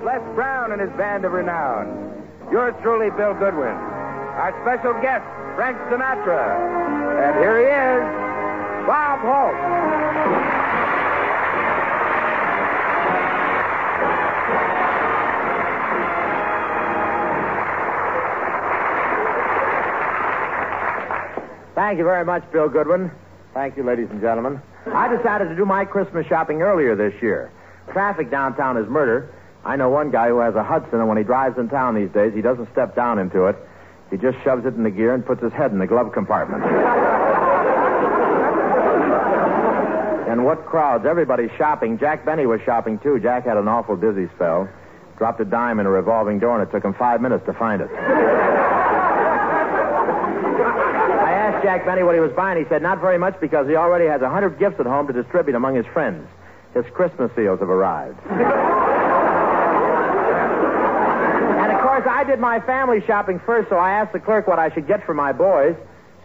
with Les Brown and his band of renown. Yours truly, Bill Goodwin. Our special guest, Frank Sinatra. And here he is, Bob Hope. Thank you very much, Bill Goodwin. Thank you, ladies and gentlemen. I decided to do my Christmas shopping earlier this year. Traffic downtown is murder. I know one guy who has a Hudson, and when he drives in town these days, he doesn't step down into it. He just shoves it in the gear and puts his head in the glove compartment. And what crowds. Everybody's shopping. Jack Benny was shopping, too. Jack had an awful dizzy spell. Dropped a dime in a revolving door, and it took him 5 minutes to find it. I asked Jack Benny what he was buying. He said not very much because he already has 100 gifts at home to distribute among his friends. His Christmas seals have arrived. And, of course, I did my family shopping first, so I asked the clerk what I should get for my boys.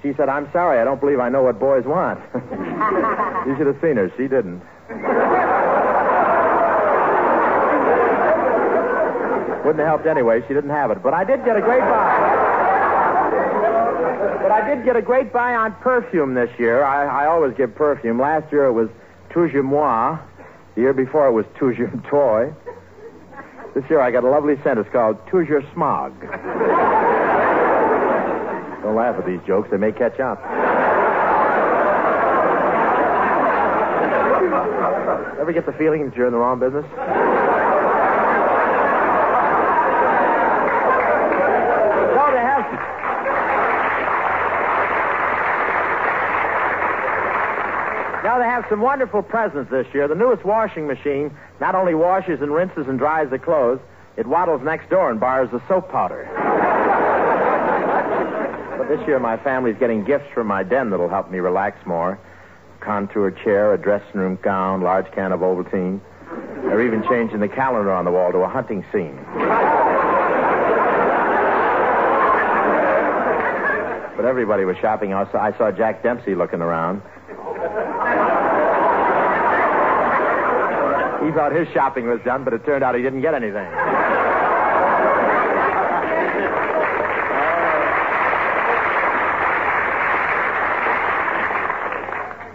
She said, I'm sorry, I don't believe I know what boys want. You should have seen her. She didn't. Wouldn't have helped anyway. She didn't have it. But I did get a great buy. But I did get a great buy on perfume this year. I always give perfume. Last year it was Toujours Moi. The year before it was Toujours Toy. This year I got a lovely scent. It's called Toujours Smog. Don't laugh at these jokes. They may catch on. Ever get the feeling that you're in the wrong business? Now, they have some wonderful presents this year. The newest washing machine not only washes and rinses and dries the clothes, it waddles next door and borrows the soap powder. But this year, my family's getting gifts from my den that'll help me relax more. Contour chair, a dressing room gown, large can of Ovaltine. They're even changing the calendar on the wall to a hunting scene. But everybody was shopping. I saw Jack Dempsey looking around. He thought his shopping was done, but it turned out he didn't get anything.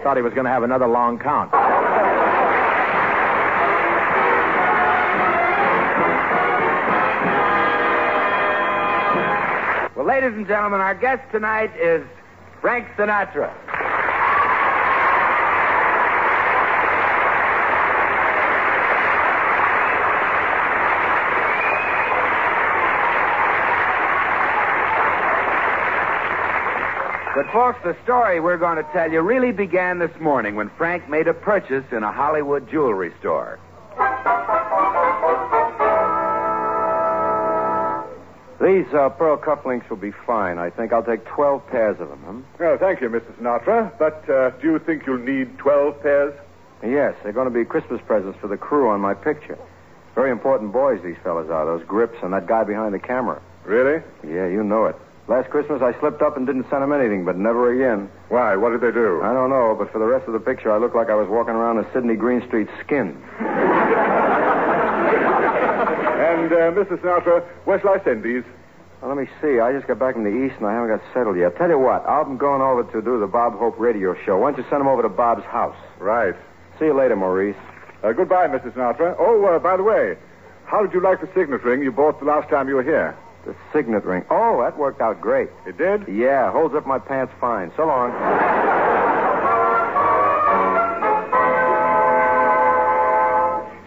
Thought he was going to have another long count. Well, ladies and gentlemen, our guest tonight is Frank Sinatra. But, folks, the story we're going to tell you really began this morning when Frank made a purchase in a Hollywood jewelry store. These pearl cufflinks will be fine. I think I'll take 12 pairs of them, Oh, thank you, Mr. Sinatra. But do you think you'll need 12 pairs? Yes, they're going to be Christmas presents for the crew on my picture. Very important boys, these fellas are. Those grips and that guy behind the camera. Really? Yeah, you know it. Last Christmas, I slipped up and didn't send them anything, but never again. Why? What did they do? I don't know, but for the rest of the picture, I looked like I was walking around in Sidney Greenstreet's skin. And, Mr. Sinatra, where shall I send these? Well, let me see. I just got back from the East, and I haven't got settled yet. Tell you what, I'm going over to do the Bob Hope radio show. Why don't you send them over to Bob's house? Right. See you later, Maurice. Goodbye, Mr. Sinatra. Oh, by the way, how did you like the signet ring you bought the last time you were here? The signet ring. Oh, that worked out great. It did? Yeah, holds up my pants fine. So long.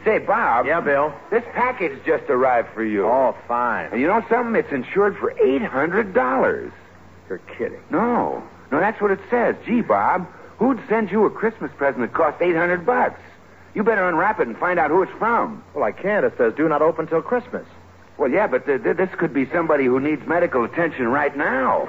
Say, Bob. Yeah, Bill? This package just arrived for you. Oh, fine. And you know something? It's insured for $800. You're kidding. No, that's what it says. Gee, Bob, who'd send you a Christmas present that cost $800? You better unwrap it and find out who it's from. Well, I can't. It says do not open till Christmas. Well, yeah, but this could be somebody who needs medical attention right now.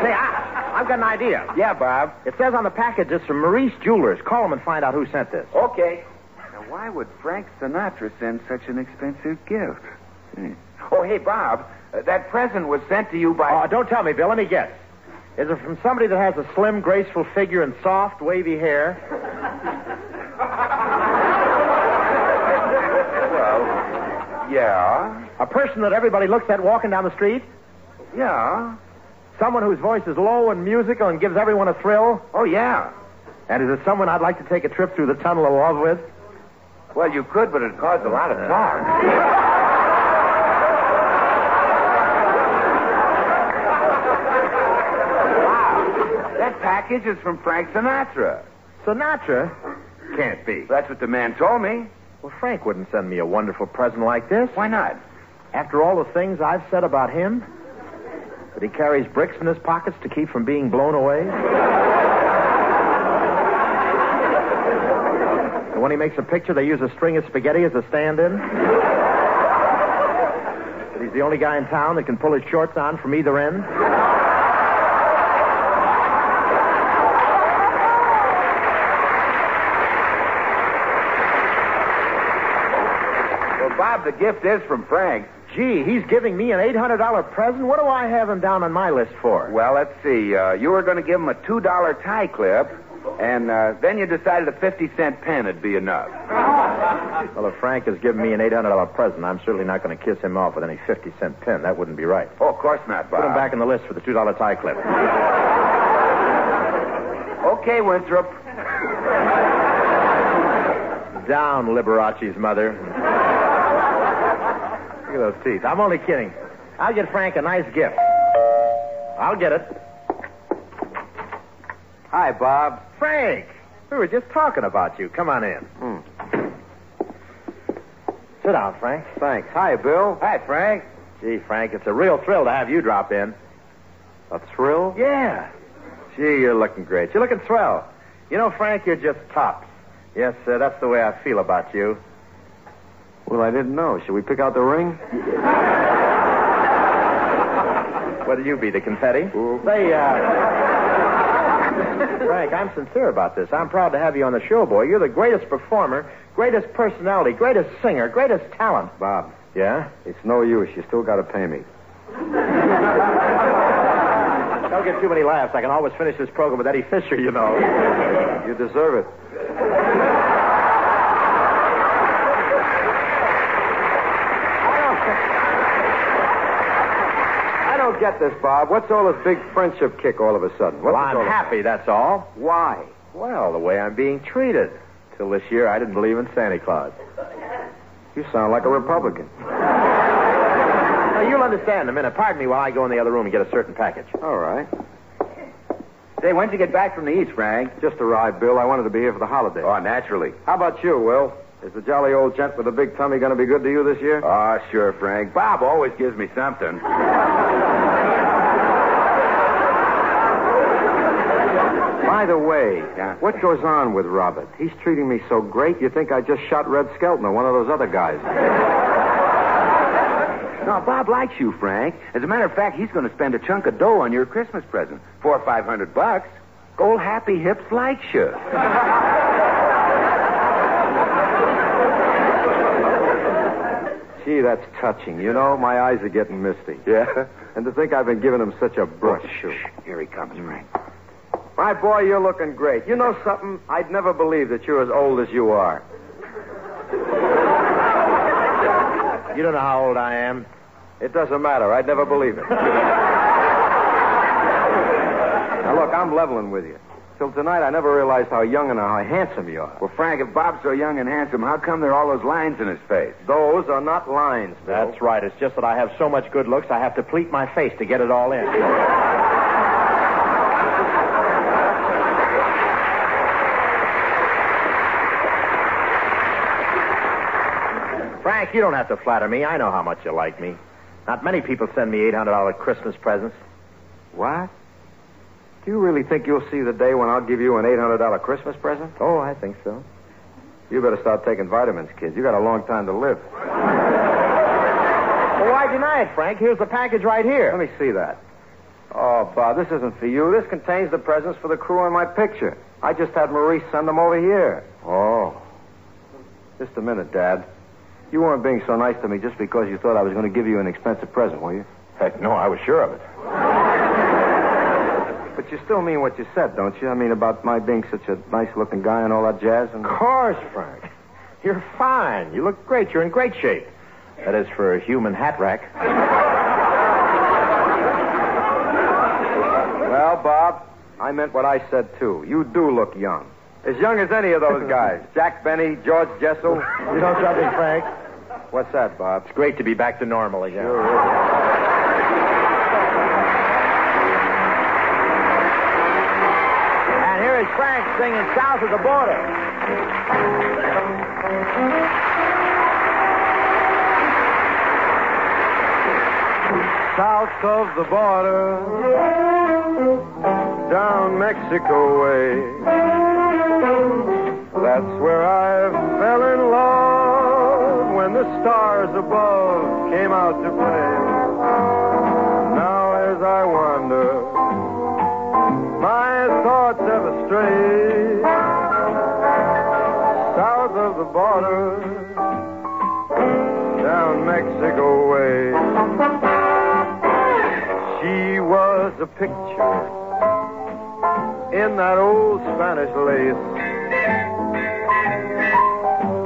Say, I've got an idea. Yeah, Bob. It says on the package it's from Maurice Jewelers. Call them and find out who sent this. Okay. Now, why would Frank Sinatra send such an expensive gift? Oh, hey, Bob, that present was sent to you by... Oh, don't tell me, Bill. Let me guess. Is it from somebody that has a slim, graceful figure and soft, wavy hair? Yeah. A person that everybody looks at walking down the street? Yeah. Someone whose voice is low and musical and gives everyone a thrill? Oh, yeah. And is it someone I'd like to take a trip through the tunnel of love with? Well, you could, but it'd cause a lot of talk. Wow. That package is from Frank Sinatra. Sinatra? Can't be. That's what the man told me. Well, Frank wouldn't send me a wonderful present like this. Why not? After all the things I've said about him, that he carries bricks in his pockets to keep from being blown away. And when he makes a picture, they use a string of spaghetti as a stand-in. That he's the only guy in town that can pull his shorts on from either end. Well, Bob, the gift is from Frank. Gee, he's giving me an $800 present? What do I have him down on my list for? Well, let's see. You were going to give him a $2 tie clip, and then you decided a 50-cent pen would be enough. Well, if Frank has given me an $800 present, I'm certainly not going to kiss him off with any 50-cent pen. That wouldn't be right. Oh, of course not, Bob. Put him back in the list for the $2 tie clip. Okay, Winthrop. Down, Liberace's mother. Look at those teeth. I'm only kidding. I'll get Frank a nice gift. I'll get it. Hi, Bob. Frank, we were just talking about you. Come on in. Sit down, Frank. Thanks. Hi, Bill. Hi, Frank. Gee, Frank, it's a real thrill to have you drop in. A thrill? Yeah. Gee, you're looking great. You're looking swell. You know, Frank, you're just tops. Yes, that's the way I feel about you. Well, I didn't know. Should we pick out the ring? What'll you be, the confetti? Ooh. Say, Frank, I'm sincere about this. I'm proud to have you on the show, boy. You're the greatest performer, greatest personality, greatest singer, greatest talent. Bob. Yeah? It's no use. You still got to pay me. Don't get too many laughs. I can always finish this program with Eddie Fisher, you know. You deserve it. I don't get this, Bob. What's all this big friendship kick all of a sudden? Well, I'm happy, that's all. Why? Well, the way I'm being treated. Till this year, I didn't believe in Santa Claus. You sound like a Republican. Now, you'll understand in a minute. Pardon me while I go in the other room and get a certain package. All right. Say, when'd you get back from the East, Frank? Just arrived, Bill. I wanted to be here for the holiday. Oh, naturally. How about you, Will? Is the jolly old gent with the big tummy going to be good to you this year? Oh, sure, Frank. Bob always gives me something. By the way, what goes on with Robert? He's treating me so great, you think I just shot Red Skelton or one of those other guys. No, Bob likes you, Frank. As a matter of fact, he's going to spend a chunk of dough on your Christmas present. $400 or $500. Old Happy Hips likes you. Gee, that's touching. You know, my eyes are getting misty. Yeah? And to think I've been giving him such a brush. Shh. Here he comes, Frank. My boy, you're looking great. You know something? I'd never believe that you're as old as you are. You don't know how old I am. It doesn't matter. I'd never believe it. Now, look, I'm leveling with you. Till tonight, I never realized how young and how handsome you are. Well, Frank, if Bob's so young and handsome, how come there are all those lines in his face? Those are not lines, Bill. That's right. It's just that I have so much good looks, I have to pleat my face to get it all in. Frank, you don't have to flatter me. I know how much you like me. Not many people send me $800 Christmas presents. What? Do you really think you'll see the day when I'll give you an $800 Christmas present? Oh, I think so. You better start taking vitamins, kid. You got a long time to live. Well, why deny it, Frank? Here's the package right here. Let me see that. Oh, Bob, this isn't for you. This contains the presents for the crew on my picture. I just had Maurice send them over here. Oh. Just a minute, Dad. You weren't being so nice to me just because you thought I was going to give you an expensive present, were you? Heck, no, I was sure of it. But you still mean what you said, don't you? I mean, about my being such a nice-looking guy and all that jazz? And... Of course, Frank. You're fine. You look great. You're in great shape. That is for a human hat rack. Well, Bob, I meant what I said, too. You do look young. As young as any of those guys. Jack Benny, George Jessel. You know something, Frank? What's that, Bob? It's great to be back to normal again. Sure is. And here is Frank singing South of the Border. South of the border, down Mexico way. That's where I fell in love when the stars above came out to play. Now as I wander, my thoughts ever stray. South of the border, down Mexico way. She was a picture in that old Spanish lace.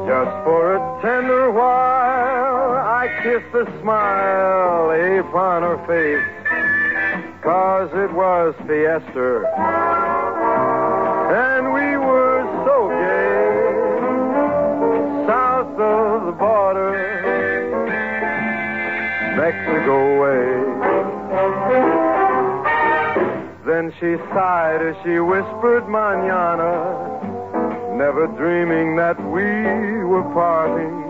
Just for a tender while, I kissed the smile upon her face. 'Cause it was fiesta, and we were so gay. South of the border, Mexico way. Then she sighed as she whispered mañana, never dreaming that we were parting.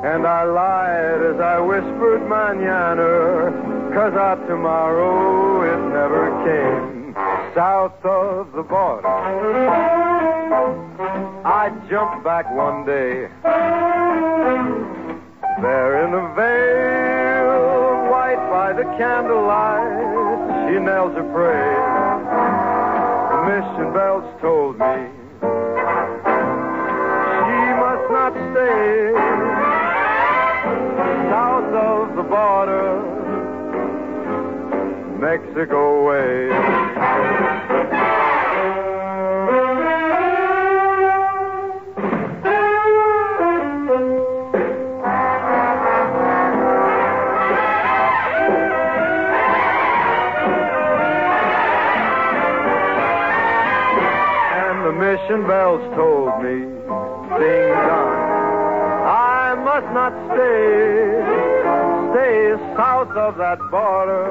And I lied as I whispered mañana, 'cause our tomorrow, it never came. South of the border, I jumped back one day. There in the veil, white by the candlelight, she knelt to pray. The mission bells told me she must not stay. South of the border, Mexico way. Mission bells told me, ding dong, I must not stay south of that border,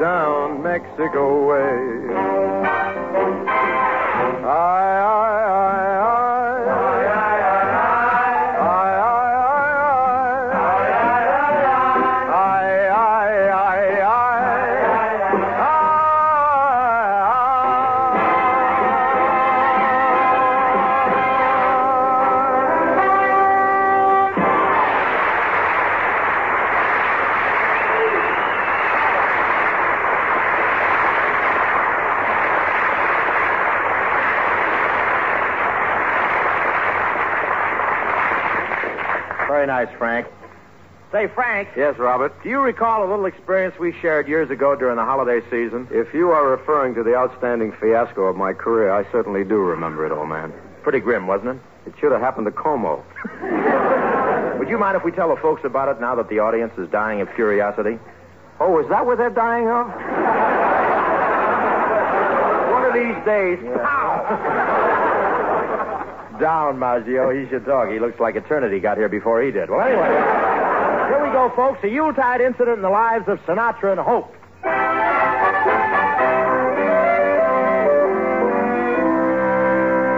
down Mexico way. Very nice, Frank. Say, Frank. Yes, Robert? Do you recall a little experience we shared years ago during the holiday season? If you are referring to the outstanding fiasco of my career, I certainly do remember it, old man. Pretty grim, wasn't it? It should have happened to Como. Would you mind if we tell the folks about it now that the audience is dying of curiosity? Oh, is that what they're dying of? One of these days. Down, Maggio. He should talk. He looks like eternity got here before he did. Well, anyway, here we go, folks. A Yuletide incident in the lives of Sinatra and Hope.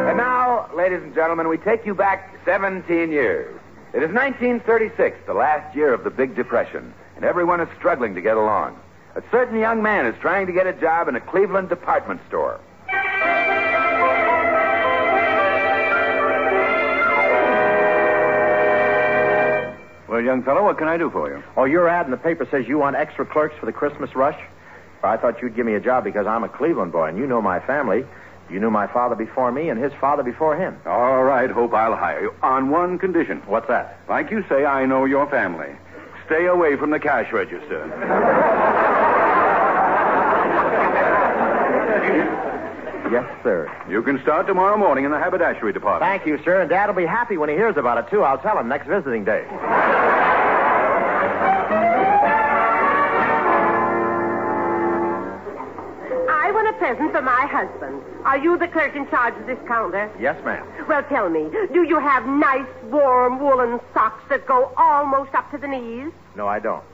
And now, ladies and gentlemen, we take you back 17 years. It is 1936, the last year of the Big Depression, and everyone is struggling to get along. A certain young man is trying to get a job in a Cleveland department store. Well, young fellow, what can I do for you? Oh, your ad in the paper says you want extra clerks for the Christmas rush? I thought you'd give me a job because I'm a Cleveland boy, and you know my family. You knew my father before me and his father before him. All right, Hope, I'll hire you. On one condition. What's that? Like you say, I know your family. Stay away from the cash register. Yes, sir. You can start tomorrow morning in the haberdashery department. Thank you, sir, and Dad will be happy when he hears about it, too. I'll tell him next visiting day. present for my husband. Are you the clerk in charge of this counter? Yes, ma'am. Well, tell me, do you have nice, warm woolen socks that go almost up to the knees? No, I don't.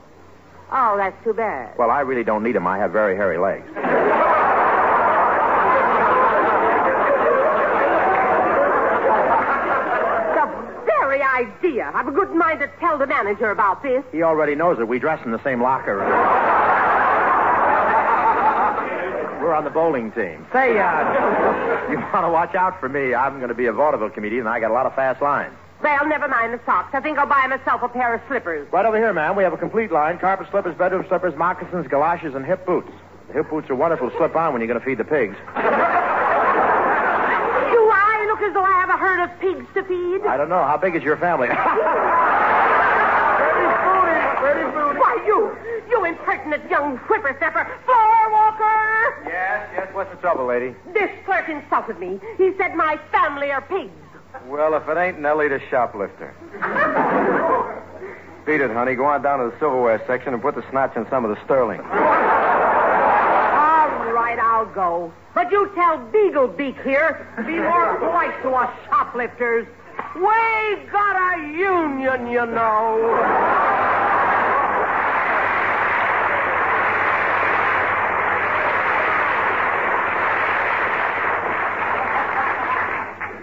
Oh, that's too bad. Well, I really don't need them. I have very hairy legs. Idea. I've a good mind to tell the manager about this. He already knows it. We dress in the same locker room. We're on the bowling team. Say, you want to watch out for me. I'm going to be a vaudeville comedian, and I got a lot of fast lines. Well, never mind the socks. I think I'll buy myself a pair of slippers. Right over here, ma'am. We have a complete line. Carpet slippers, bedroom slippers, moccasins, galoshes, and hip boots. The hip boots are wonderful to slip on when you're going to feed the pigs. As though I have a herd of pigs to feed? I don't know. How big is your family? Pretty booty. Why, you impertinent young whippersnapper. Floor walker! Yes. What's the trouble, lady? This clerk insulted me. He said my family are pigs. Well, if it ain't Nellie the shoplifter. Beat it, honey. Go on down to the silverware section and put the snatch in some of the sterling. All right, I'll go. But you tell Beaglebeak here to be more polite to us shoplifters. We got a union, you know.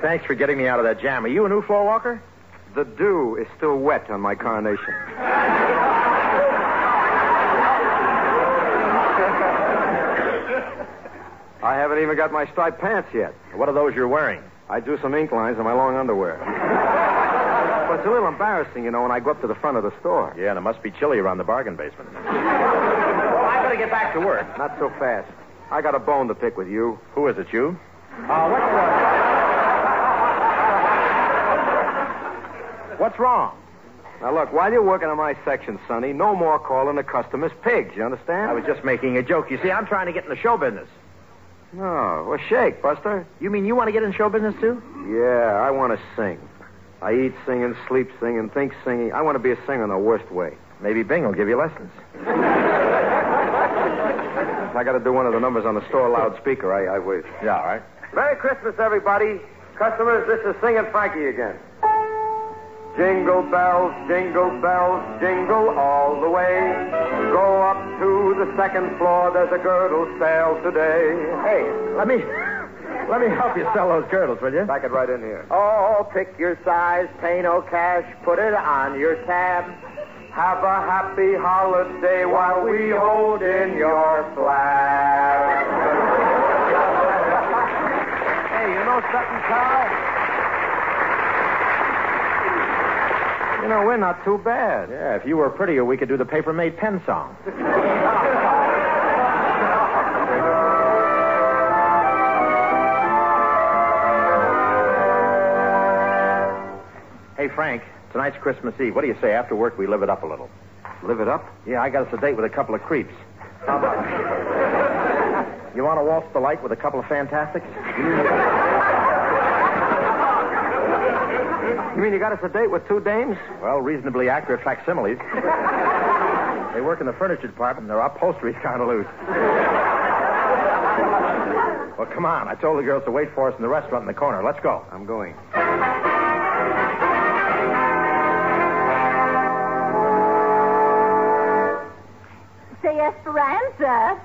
Thanks for getting me out of that jam. Are you a new floor walker? The dew is still wet on my carnation. I haven't even got my striped pants yet. What are those you're wearing? I drew some ink lines on my long underwear. But it's a little embarrassing, you know, when I go up to the front of the store. Yeah, and it must be chilly around the bargain basement. Well, I better get back to work. Not so fast. I got a bone to pick with you. Who is it, you? What's wrong? Now, look, while you're working on my section, Sonny, no more calling the customers pigs, you understand? I was just making a joke. You see, I'm trying to get in the show business. No. Well, shake, Buster. You mean you want to get in show business, too? Yeah, I want to sing. I eat singing, sleep singing, think singing. I want to be a singer in the worst way. Maybe Bing will give you lessons. I got to do one of the numbers on the store loudspeaker. I wait. Yeah, all right. Merry Christmas, everybody. Customers, this is Singing Frankie again. Jingle bells, jingle all the way. Go up to the second floor, there's a girdle sale today. Hey, let me help you sell those girdles, will you? Pack it right in here. Oh, pick your size, pay no cash, put it on your tab. Have a happy holiday while we hold in your flag. Hey, you know something, Carl? You know, we're not too bad. Yeah, if you were prettier, we could do the paper-made pen song. Hey, Frank, tonight's Christmas Eve. What do you say? After work, we live it up a little. Live it up? Yeah, I got us a date with a couple of creeps. How about it? You want to waltz the light with a couple of fantastics? You mean you got us a date with two dames? Well, reasonably accurate facsimiles. They work in the furniture department, and their upholstery's kind of loose. Well, come on. I told the girls to wait for us in the restaurant in the corner. Let's go. I'm going. Say Esperanza.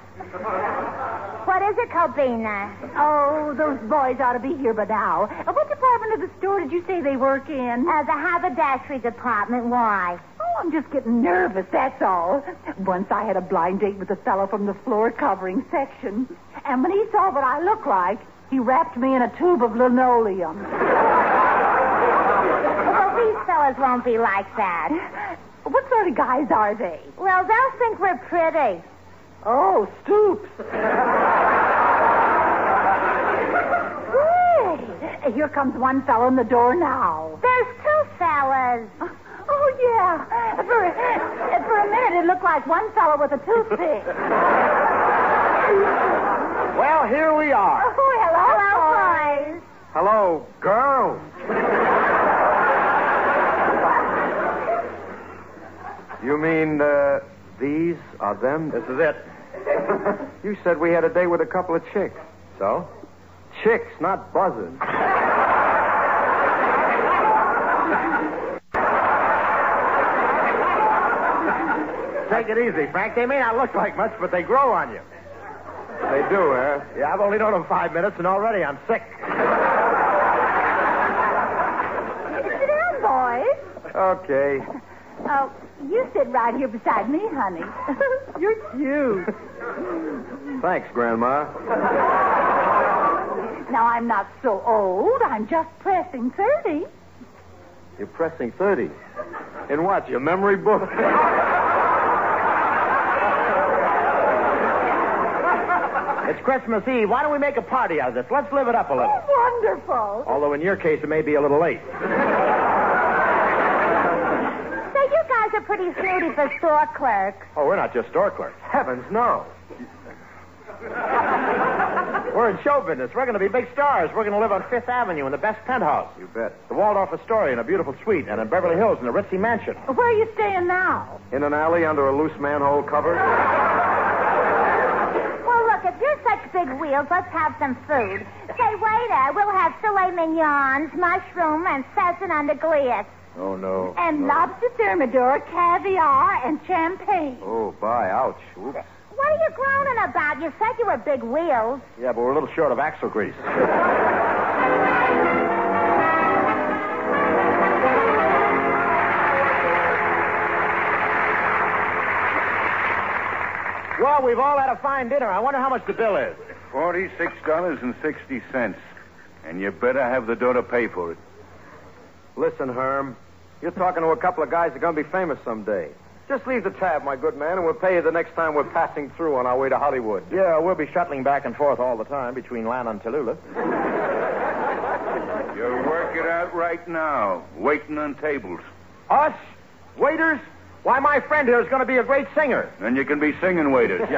What is it, Cobina? Oh, those boys ought to be here by now. What department of the store did you say they work in? The haberdashery department. Why? Oh, I'm just getting nervous, that's all. Once I had a blind date with a fellow from the floor covering section. And when he saw what I looked like, he wrapped me in a tube of linoleum. Well, these fellas won't be like that. What sort of guys are they? Well, they'll think we're pretty. Oh, Stoops. Hey, here comes one fellow in the door now. There's two fellas. Oh, yeah. For a minute, it looked like one fellow with a toothpick. Well, here we are. Oh, hello, boys. Hello, girls. You mean, these are them? This is it. You said we had a date with a couple of chicks. So? Chicks, not buzzers. Take it easy, Frank. They may not look like much, but they grow on you. They do, eh? Yeah, I've only known them 5 minutes, and already I'm sick. Sit down, boys. Okay. Oh, you sit right here beside me, honey. You're cute. Thanks, Grandma. Now, I'm not so old. I'm just pressing 30. You're pressing 30. In what, your memory book? It's Christmas Eve. Why don't we make a party out of this? Let's live it up a little. Wonderful. Although in your case, it may be a little late. So you guys are pretty snooty for store clerks. Oh, we're not just store clerks. Heavens, no. We're in show business. We're going to be big stars. We're going to live on Fifth Avenue in the best penthouse. You bet. The Waldorf Astoria in a beautiful suite, and in Beverly Hills in a ritzy mansion. Where are you staying now? In an alley under a loose manhole cover? Well, look, if you're such big wheels, let's have some food. Say, waiter, we'll have filet mignons, mushroom, and pheasant on the glass. Oh, no. And lobster thermidor, caviar, and champagne. Oh, bye. Ouch. Oops. What are you groaning about? You said you were big wheels. Yeah, but we're a little short of axle grease. Well, we've all had a fine dinner. I wonder how much the bill is. $46.60. And you better have the dough to pay for it. Listen, Herm. You're talking to a couple of guys that are going to be famous someday. Just leave the tab, my good man, and we'll pay you the next time we're passing through on our way to Hollywood. Yeah, we'll be shuttling back and forth all the time between Lan and Tallulah. You work it out right now, waiting on tables. Us? Waiters? Why, my friend here is going to be a great singer. Then you can be singing waiters.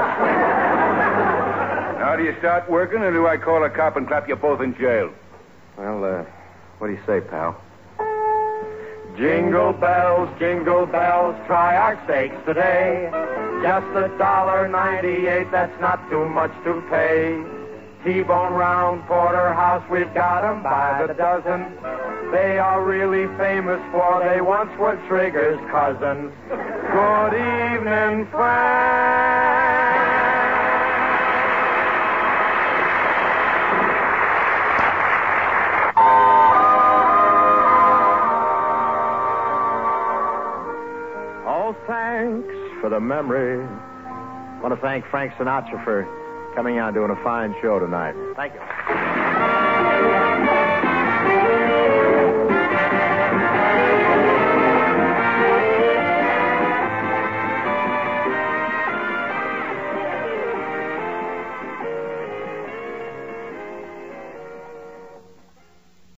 Now do you start working, or do I call a cop and clap you both in jail? Well, what do you say, pal? Jingle bells, try our steaks today. Just $1.98, that's not too much to pay. T-bone round porterhouse, we've got 'em by the dozen. They are really famous, for they once were Trigger's cousins. Good evening, friends. Oh, thanks for the memory. I want to thank Frank Sinatra for coming out and doing a fine show tonight. Thank you.